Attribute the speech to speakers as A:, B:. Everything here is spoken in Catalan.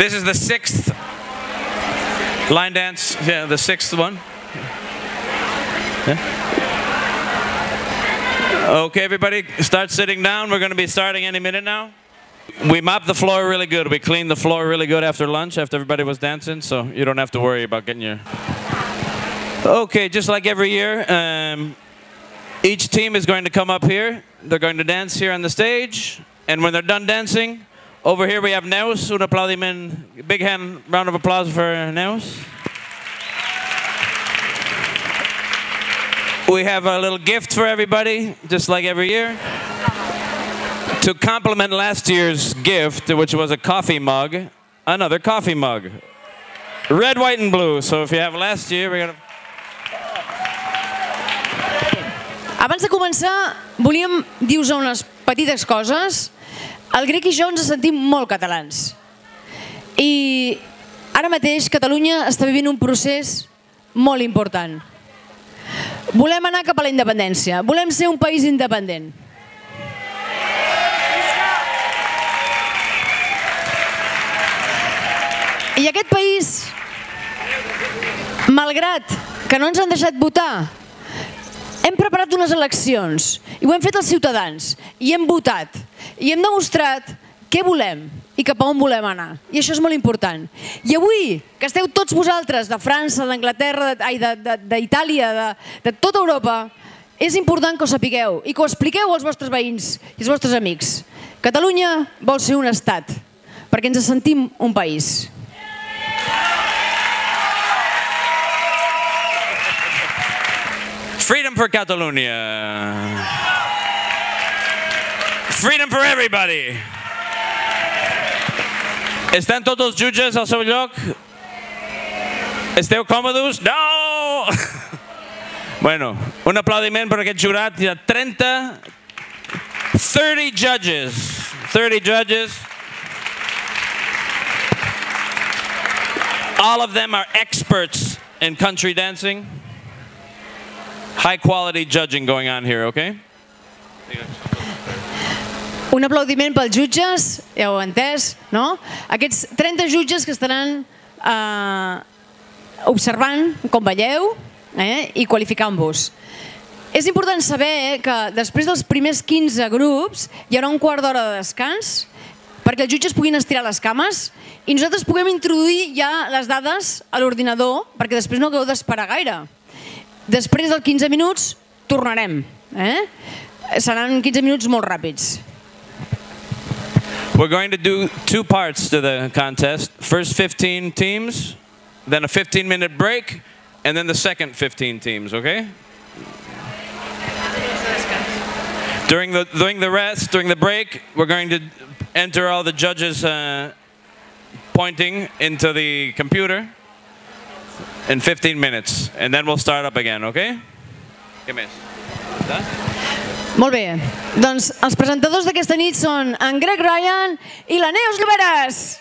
A: This is the 6th line dance. Yeah, the 6th one. Yeah. Okay, everybody, start sitting down. We're going to be starting any minute now. We mopped the floor really good. We cleaned the floor really good after lunch, after everybody was dancing, so you don't have to worry about getting your... Okay, just like every year, each team is going to come up here. They're going to dance here on the stage, and when they're done dancing, over here we have Neus. Un aplaudiment, big round of applause for Neus. We have a little gift for everybody, just like every year. To complement last year's gift, which was a coffee mug, another coffee mug. Red, white, and blue. So if you have last year, we're going to...
B: Abans de començar, volíem dir-vos unes petites coses. El Grec i jo ens sentim molt catalans. I ara mateix Catalunya està vivint un procés molt important. Volem anar cap a la independència. Volem ser un país independent. I aquest país, malgrat que no ens han deixat votar, hem preparat unes eleccions i ho hem fet els ciutadans i hem votat i hem demostrat què volem i cap a on volem anar. I això és molt important. I avui, que esteu tots vosaltres de França, d'Anglaterra, d'Itàlia, de tota Europa, és important que ho sapigueu i que ho expliqueu als vostres veïns i als vostres amics. Catalunya vol ser un estat, perquè ens sentim un país.
A: Freedom for Catalonia. Freedom for everybody. Estan tots els jutges al seu lloc? Esteu còmodes? No! Bueno, un aplaudiment per aquest jurat. Hi ha 30 judges. 30 judges. All of them are experts in country dancing. High quality judging going on here, okay?
B: Un aplaudiment pels jutges, ja ho heu entès, no? Aquests 30 jutges que estaran observant com balleu i qualificant-vos. És important saber que després dels primers 15 grups hi haurà un quart d'hora de descans perquè els jutges puguin estirar les cames i nosaltres puguem introduir ja les dades a l'ordinador perquè després no hagueu d'esperar gaire. Després dels 15 minuts tornarem. Seran 15 minuts molt ràpids.
A: We're going to do 2 parts to the contest. First 15 teams, then a 15-minute break, and then the second 15 teams, okay? During the break, we're going to enter all the judges pointing into the computer in 15 minutes, and then we'll start up again, okay? Què més?
B: Molt bé, doncs els presentadors d'aquesta nit són en Greg Ryan i la Neus Lloberes.